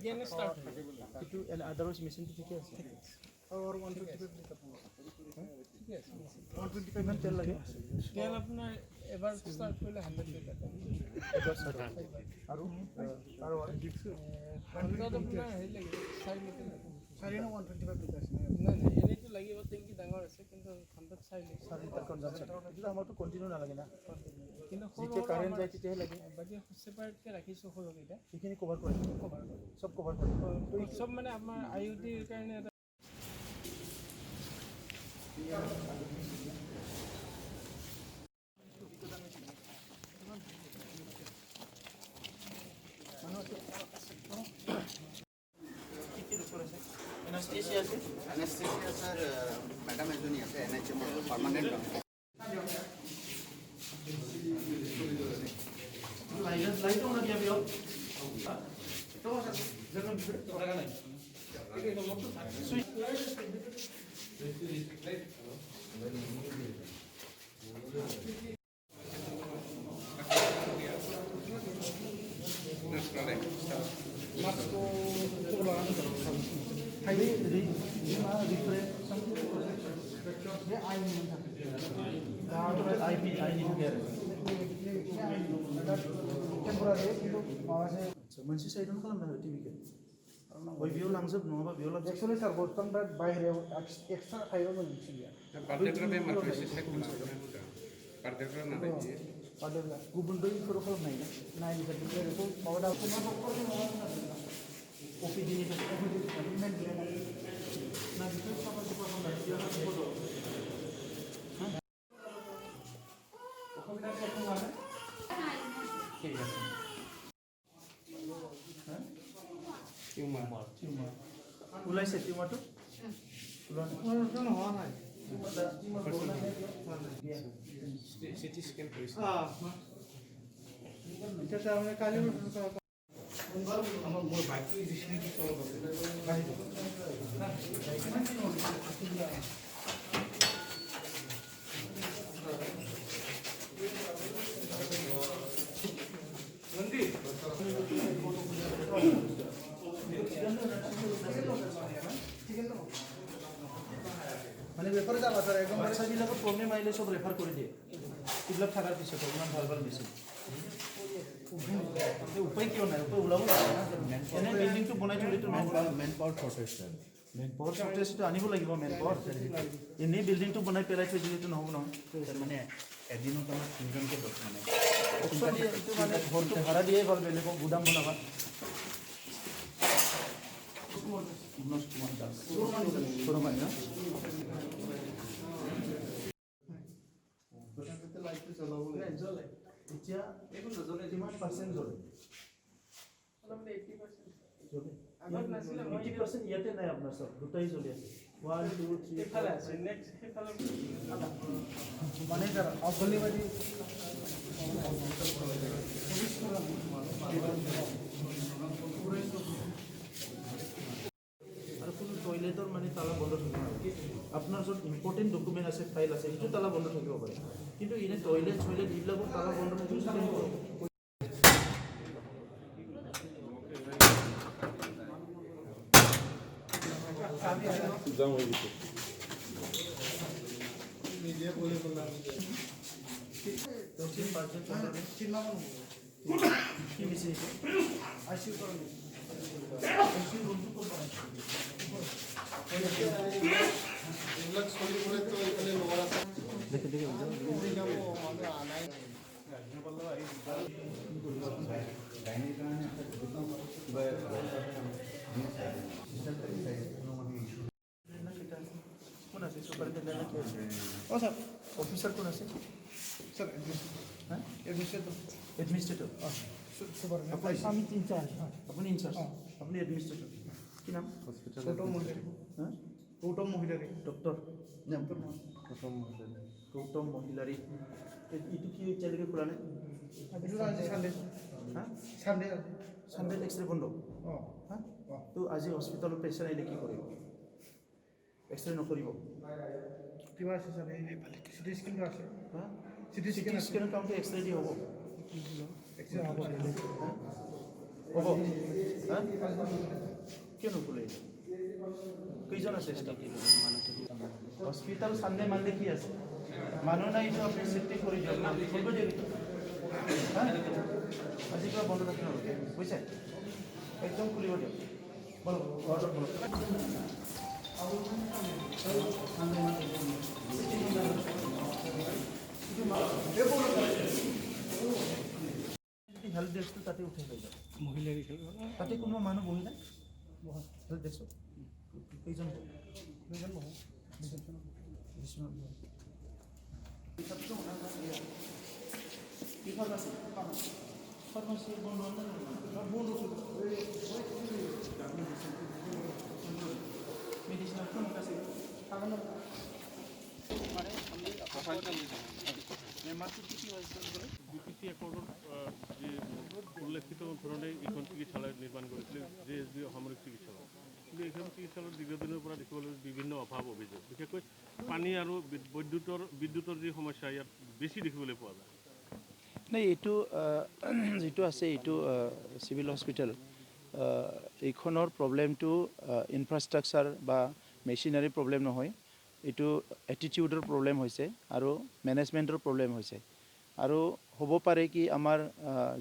again start itu otherwise machine to ठीक है और 125 लिखा पूरा ठीक है 125 में तेल लगे तेल अपना एबार स्टार्ट करले 100 लिखा एबार स्टार्ट আৰু 100 अपना हे लगे साइड लिखा साइड ना 125 लिखा আছে না এনে তো লাগিব টেঙ্কি ডাঙৰ আছে কিন্তু 100 সাইড লিটাৰ কনজাম্পশন এটা আমাৰটো কন্টিনিউ নালাগে না কিন্তু যেতিয়া কাৰেন্ট যায় তেতিয়া লাগে বাকি সেপাৰেট কে ৰাখিছো হলো এটা সেইখিনি কভাৰ কৰে সব কভাৰ কৰে সব মানে আমাৰ আইওটি ৰ কাৰণে এটা Anesthesia sir, madam এজনী আছে NHM পার্মানেন্ট লাইট অন দিয়া বিও তো যখন টাকা নাই সুইচ Highway refresh ये आई नहीं था तो आई नहीं गया टेम्पोरारी কিন্তু পাওয়া যায় मोनसे साइडआव खालामना हो टिभि के ওই ভিউ লাংजोब नङाबा ভিউ लांजोब एक्चुअली सार बर्तन दा बाहेरायाव एक्सट्रा थायो मोनसिया पार्टेग्रा बेमार एसे चेक खालामनांगौ पार्टेग्रा ना बायदि पार्टेग्रा गुबुन दैफोर खालामनाय ना नायनिफ्राय बेखौ माबा दा ओपीडी नि ट्रिटमेन्ट ना बिफोर साफा खालामनाय बियाव फट' অসুবিধা কি আছে মানে ঠিক আছে হ্যাঁ টিউমার ওলাইছে টিউমারটো ওলানো হোৱা নাই সিটি স্ক্যান কৰিছে এটা তাৰমানে কালি আমাৰ মোৰ বাইকটো ইজিলি কি চলব আছে বাহিৰ মন্দিৰ মানে ৰেফাৰ যাবা স্যাৰ একদম বাচ্চাবিলাকৰ প্ৰব্লেম আহিলে সব ৰেফাৰ কৰি দিয়ে এইবিলাক থাকাৰ পিছত ইমান ভাল ভাল মেচিন উপায় কিয় নাই উপায় ওলাব এনে বিল্ডিংটো বনাই থলেতো মেন পাৱাৰ শৰ্টেজটো আনিব লাগিব মেন পাৱাৰ এনেই বিল্ডিংটো বনাই পেলাই থৈ দিলেতো নহ'ব নহয় মানে এদিনত আমাৰ তিনজনকে মানে এইটো মানে ঘৰটো ভাড়া দিয়ে ভাল বেলেগক গুদাম বনাবা এতিয়া কিমান পাৰ্চেণ্ট জ্বলে 80% ইয়াতে নাই আপোনাৰ সব দুটাই জ্বলি আছে 1 2 3 এফালে আছে নেক্সট এফালে মানে যারা অগলিবাদী আৰু কোনো টয়লেটৰ মানে তালা বন্ধ থাকিব আপোনাৰ য'ত ইম্পৰ্টেণ্ট ডকুমেণ্ট আছে ফাইল আছে সেইটো তালা বন্ধ থাকিব পাৰে কিন্তু এনে টয়লেট এইবিলাকৰ তালা বন্ধ থাকিব যাওঁ হৈ গৈছে নিজে বলে বলা তো তিন পাঁচজন চিন্নামন কি মিছে আইসিইউ করুন আইসিইউ রুমটো কোন বানাইছে এগুলা ছবি করে তো এখানে লোয়ার আছে দেখে দেখে যাব আমাদের আনাই গাইনির কারণে একটা কোন আছে সুপারিনটেন্ডেন্ট কি আছে ও স্যার অফিসার কোন আছে স্যার হ্যাঁ এডমিনিস্ট্রেটর সুপার আমি তিন চার আপনি ইনচার্জ আপনি অ্যাডমিনিস্ট্রেটর কি নাম হসপিটাল ছোট মহিলা হ্যাঁ গৌতম মহিলারে ডক্টর প্রথম মহিলা গৌতম মহিলারি এইটো কি এতিয়ালৈকে খোলা নাই আজি সানডে হ্যাঁ সানডে সানডে এক্সরে বন্ধ অঁ হ্যাঁ তো আজি হস্পিটালত পেচেণ্ট আহিলে কি কৰিব এক্সৰে নকৰিব কিবা আছে স্যাৰ এইফালে সিটি স্ক্যান আছে হ্যাঁ সিটি স্ক্যান আছে স্ক্যানৰ কামটো এক্সরে দি হ'ব এক্সরে হ'ব হ'ব হা কিয় নুখুলে কেইজন আছে হস্পিটেল সানডে মানডে কি আছে মানুহ নাই তো আপুনি চেফটি কৰি দিয়ক না কৰিব দিয়ক হা আজি কিবা বন্ধ ৰাখিব বুজিছে একদম খুলিব দিয়ক বলো ঘৰত বলো হেল্প ডেস্কটো তাতে উঠাই লৈ যাওক মহিলাৰ তাতে কোনো মানুহ বহি নাই হেল্প ডেস্কত কেইজন বিপিসি একৰ্ডত যি উল্লেখিত ধৰণে এইখন চিকিৎসালয় নিৰ্মাণ কৰিছিলে JSB সামৰিক চিকিৎসালয় কিন্তু এইখন চিকিৎসালয়ত দীৰ্ঘদিনৰ পৰা দেখিবলৈ বিভিন্ন অভাৱ অভিযোগ বিশেষকৈ পানী আৰু বিদ্যুতৰ যি সমস্যা ইয়াত বেছি দেখিবলৈ পোৱা যায় নাই এইটো যিটো আছে এইটো চিভিল হস্পিটেল এইখনৰ প্ৰব্লেমটো ইনফ্ৰাষ্ট্ৰাকচাৰ বা মেচিনাৰী প্ৰব্লেম নহয় এইটো এটিটিউডৰ প্ৰব্লেম হৈছে আৰু মেনেজমেণ্টৰ প্ৰব্লেম হৈছে আৰু হ'ব পাৰে কি আমাৰ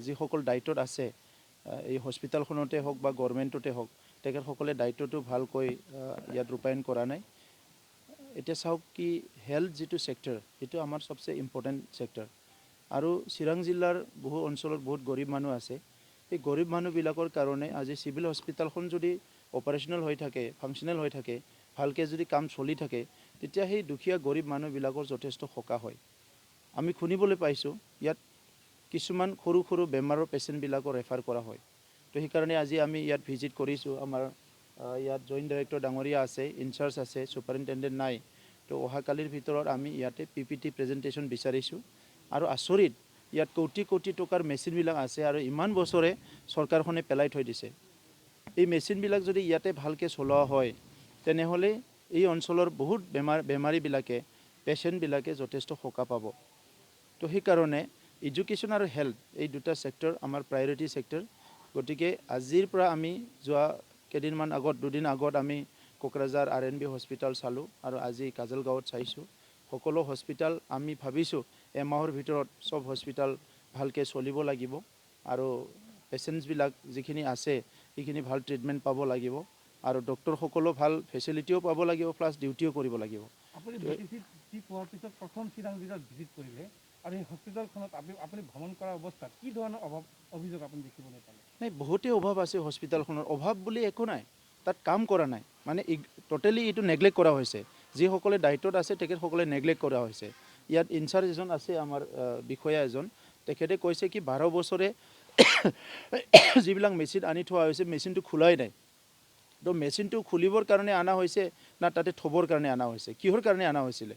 যিসকল দায়িত্বত আছে এই হস্পিটেলখনতে হওক বা গভৰ্ণমেণ্টতে হওক তেখেতসকলে দায়িত্বটো ভালকৈ ইয়াত ৰূপায়ণ কৰা নাই এতিয়া চাওক কি হেল্থ যিটো ছেক্টৰ এইটো আমাৰ সবচে ইম্পৰ্টেণ্ট ছেক্টৰ আৰু চিৰাং জিলাৰ বহু অঞ্চলত বহুত গৰীব মানুহ আছে এই গৰীব মানুহবিলাকৰ কাৰণে আজি চিভিল হস্পিটেলখন যদি অপাৰেশ্যনেল হৈ থাকে ফাংচনেল হৈ থাকে ভালকৈ যদি কাম চলি থাকে তেতিয়া সেই দুখীয়া গৰীব মানুহবিলাকৰ যথেষ্ট সকাহ হয় আমি শুনিবলৈ পাইছোঁ ইয়াত কিছুমান সৰু সৰু বেমাৰৰ পেচেণ্টবিলাকৰ ৰেফাৰ কৰা হয় তো সেইকাৰণে আজি আমি ইয়াত ভিজিট কৰিছোঁ আমাৰ ইয়াত জইণ্ট ডাইৰেক্টৰ ডাঙৰীয়া আছে ইনচাৰ্জ আছে ছুপাৰিনটেণ্ডেণ্ট নাই তো অহাকালিৰ ভিতৰত আমি ইয়াতে PPT প্ৰেজেণ্টেশ্যন বিচাৰিছোঁ আৰু আচৰিত ইয়াত কোটি কোটি টকাৰ মেচিনবিলাক আছে আৰু ইমান বছৰে চৰকাৰখনে পেলাই থৈ দিছে এই মেচিনবিলাক যদি ইয়াতে ভালকৈ চলোৱা হয় তেনেহ'লে এই অঞ্চলৰ বহুত বেমাৰীবিলাকে পেচেণ্টবিলাকে যথেষ্ট সকাহ পাব তো সেইকাৰণে এডুকেশ্যন আৰু হেল্থ এই দুটা ছেক্টৰ আমাৰ প্ৰায়ৰিটি ছেক্টৰ গতিকে আজিৰ পৰা আমি যোৱা কেইদিনমান আগত দুদিন আগত আমি কোকৰাঝাৰ RNB হস্পিটেল চালোঁ আৰু আজি কাজলগাঁৱত চাইছোঁ সকলো হস্পিটেল আমি ভাবিছোঁ এমাহৰ ভিতৰত সব হস্পিটেল ভালকৈ চলিব লাগিব আৰু পেচেণ্টছবিলাক যিখিনি আছে সেইখিনি ভাল ট্ৰিটমেণ্ট পাব লাগিব আৰু ডক্টৰসকলো ভাল ফেচিলিটিও পাব লাগিব প্লাছ ডিউটিও কৰিব লাগিব আপুনি পোৱাৰ পিছত প্ৰথম চিৰাং জিলাত ভিজিট কৰিলে আৰু এই হস্পিটেলখনত আপুনি ভ্ৰমণ কৰা অৱস্থাত কি ধৰণৰ অভিযোগ আপুনি দেখিবলৈ পালে নাই বহুতেই অভাৱ আছে হস্পিটেলখনৰ অভাৱ বুলি একো নাই তাত কাম কৰা নাই মানে টোটেলি এইটো নেগলেক্ট কৰা হৈছে যিসকলে দায়িত্বত আছে তেখেতসকলে নেগলেক্ট কৰা হৈছে ইয়াত ইনচাৰ্জ এজন আছে আমাৰ বিষয়া এজন তেখেতে কৈছে কি 12 বছৰে যিবিলাক মেচিন আনি থোৱা হৈছে মেচিনটো খোলাই নাই তো মেচিনটো খুলিবৰ কাৰণে অনা হৈছে না তাতে থবৰ কাৰণে অনা হৈছে কিহৰ কাৰণে অনা হৈছিলে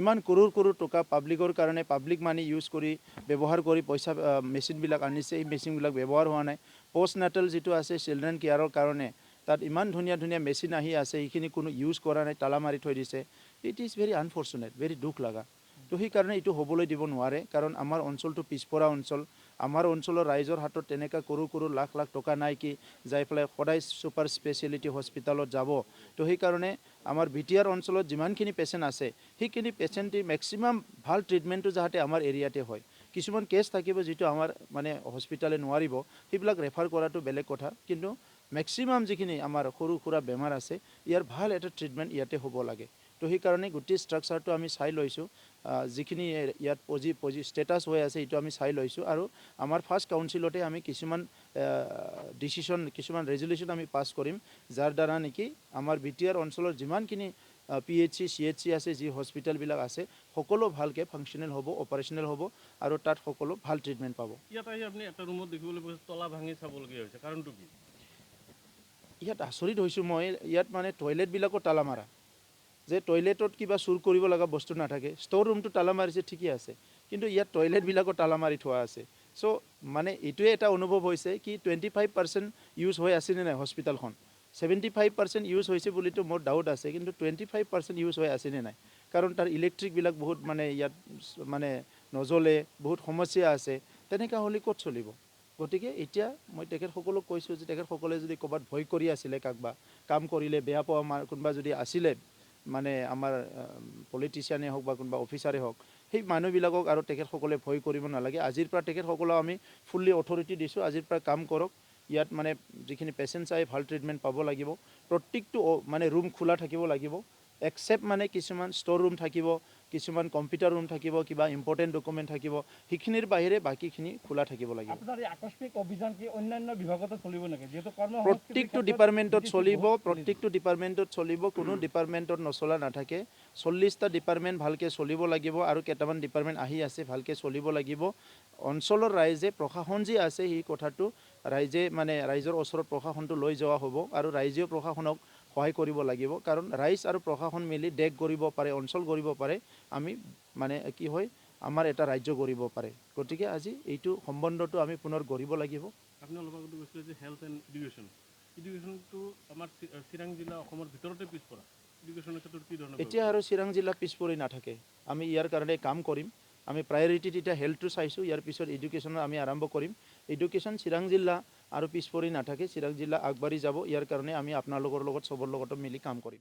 ইমান কৰোৰ টকা পাব্লিকৰ কাৰণে পাব্লিক মানি ইউজ কৰি ব্যৱহাৰ কৰি পইচা মেচিনবিলাক আনিছে এই মেচিনবিলাক ব্যৱহাৰ হোৱা নাই পোষ্ট নাটেল যিটো আছে চিলড্ৰেন কেয়াৰৰ কাৰণে তাত ইমান ধুনীয়া ধুনীয়া মেচিন আহি আছে এইখিনি কোনো ইউজ কৰা নাই তালা মাৰি থৈ দিছে it is very unfortunate very দুখ লগা তো সেইকাৰণে এইটো হ'বলৈ দিব নোৱাৰে কাৰণ আমাৰ অঞ্চলটো পিছপৰা অঞ্চল আমাৰ অঞ্চলৰ ৰাইজৰ হাতত তেনেকুৱা কৰোৰ লাখ লাখ টকা নাই কি যাই পেলাই সদায় ছুপাৰ স্পেচিয়েলিটি হস্পিটেলত যাব তো সেইকাৰণে আমাৰ BTR অঞ্চলত যিমানখিনি পেচেণ্ট আছে সেইখিনি পেচেণ্টে মেক্সিমাম ভাল ট্ৰিটমেণ্টটো যাতে আমাৰ এৰিয়াতে হয় কিছুমান কেছ থাকিব যিটো আমাৰ মানে হস্পিটেলে নোৱাৰিব সেইবিলাক ৰেফাৰ কৰাটো বেলেগ কথা কিন্তু মেক্সিমাম যিখিনি আমাৰ সৰু সুৰা বেমাৰ আছে ইয়াৰ ভাল এটা ট্ৰিটমেণ্ট ইয়াতে হ'ব লাগে তো সেইকাৰণে গোটেই ষ্ট্ৰাকচাৰটো আমি চাই লৈছোঁ যিখিনি ইয়াত ষ্টেটাছ হৈ আছে এইটো আমি চাই লৈছোঁ আৰু আমাৰ ফাৰ্ষ্ট কাউন্সিলতে আমি কিছুমান ডিচিশ্যন কিছুমান ৰেজুলেশ্যন আমি পাছ কৰিম যাৰ দ্বাৰা নেকি আমাৰ BTR অঞ্চলৰ যিমানখিনি PHC CHC আছে যি হস্পিটেলবিলাক আছে সকলো ভালকৈ ফাংচনেল হ'ব অপাৰেশ্যনেল হ'ব আৰু তাত সকলো ভাল ট্ৰিটমেণ্ট পাব ইয়াত আহি আপুনি এটা ৰুমত দেখিবলৈ পাইছে তলা ভাঙি চাবলগীয়া হৈছে কাৰণটো কি ইয়াত আচৰিত হৈছোঁ মই ইয়াত মানে টয়লেটবিলাকো তালা মাৰা যে টয়লেটত কিবা চুৰ কৰিব লগা বস্তু নাথাকে ষ্ট'ৰ ৰুমটো তালা মাৰিছে ঠিকে আছে কিন্তু ইয়াত টয়লেটবিলাকো তালা মাৰি থোৱা আছে চ' মানে এইটোৱে এটা অনুভৱ হৈছে কি 25% ইউজ হৈ আছেনে নাই হস্পিটেলখন 75% ইউজ হৈছে বুলিতো মোৰ ডাউট আছে কিন্তু 25% ইউজ হৈ আছেনে নাই কাৰণ তাৰ ইলেক্ট্ৰিকবিলাক বহুত মানে ইয়াত মানে নজ্বলে বহুত সমস্যা আছে তেনেকুৱা হ'লে ক'ত চলিব গতিকে এতিয়া মই তেখেতসকলক কৈছোঁ যে তেখেতসকলে যদি ক'ৰবাত ভয় কৰি আছিলে কাকবা কাম কৰিলে বেয়া পোৱা কোনোবা যদি আছিলে মানে আমাৰ পলিটিচিয়ানে হওক বা কোনোবা অফিচাৰে হওক সেই মানুহবিলাকক আৰু তেখেতসকলে ভয় কৰিব নালাগে। আজিৰ পৰা তেখেতসকলক আমি ফুল্লি অথৰিটি দিছোঁ, আজিৰ পৰা কাম কৰক। ইয়াত মানে যিখিনি পেচেণ্ট আহে ভাল ট্ৰিটমেণ্ট পাব লাগিব। প্ৰত্যেকটো মানে ৰুম খোলা থাকিব লাগিব, এক্সেপ্ট মানে কিছুমান ষ্ট'ৰ ৰুম থাকিব, কিছুমান কম্পিউটাৰ ৰুম থাকিব, কিবা ইম্পৰ্টেণ্ট ডকুমেণ্ট থাকিব, সেইখিনিৰ বাহিৰে বাকীখিনি খোলা থাকিব লাগিব। আপোনাৰ এই আকস্মিক অভিযান কি অন্যান্য বিভাগতো চলিব নেকি? যিহেতু প্ৰত্যেকটো ডিপাৰ্টমেণ্টত চলিব, কোনো ডিপাৰ্টমেণ্টত নচলা নাথাকে। 40টা ডিপাৰ্টমেণ্ট ভালকৈ চলিব লাগিব আৰু কেইটামান ডিপাৰ্টমেণ্ট আহি আছে ভালকৈ চলিব লাগিব। অঞ্চলৰ ৰাইজে প্ৰশাসন যি আছে সেই কথাটো ৰাইজে মানে ৰাইজৰ ওচৰত প্ৰশাসনটো লৈ যোৱা হ'ব আৰু ৰাইজেও প্ৰশাসনক সহায় কৰিব লাগিব। কাৰণ ৰাইজ আৰু প্ৰশাসন মিলি দেশ গঢ়িব পাৰে, অঞ্চল গঢ়িব পাৰে, আমি মানে কি হয় আমাৰ এটা ৰাজ্য গঢ়িব পাৰে। গতিকে আজি এইটো সম্বন্ধটো আমি পুনৰ গঢ়িব লাগিব। আপুনি অলপ আগতে কৈছিলে যে হেল্থ এণ্ড এডুকেশ্যনটো আমাৰ চিৰাং জিলা অসমৰ ভিতৰতে পিছপৰা। এডুকেশ্যনৰ ক্ষেত্ৰত কি ধৰণৰ? এতিয়া আৰু চিৰাং জিলা পিছপৰি নাথাকে, আমি ইয়াৰ কাৰণে কাম কৰিম। আমি প্ৰায়ৰিটিত এতিয়া হেল্থটো চাইছোঁ, ইয়াৰ পিছত এডুকেশ্যনৰ আমি আৰম্ভ কৰিম। এডুকেশ্যন চিৰাং জিলা আৰু পিছপৰি নাথাকে, চিৰাং জিলা আগবাঢ়ি যাব। ইয়াৰ কাৰণে আমি আপোনালোকৰ লগত চবৰ লগতো মিলি কাম কৰিম।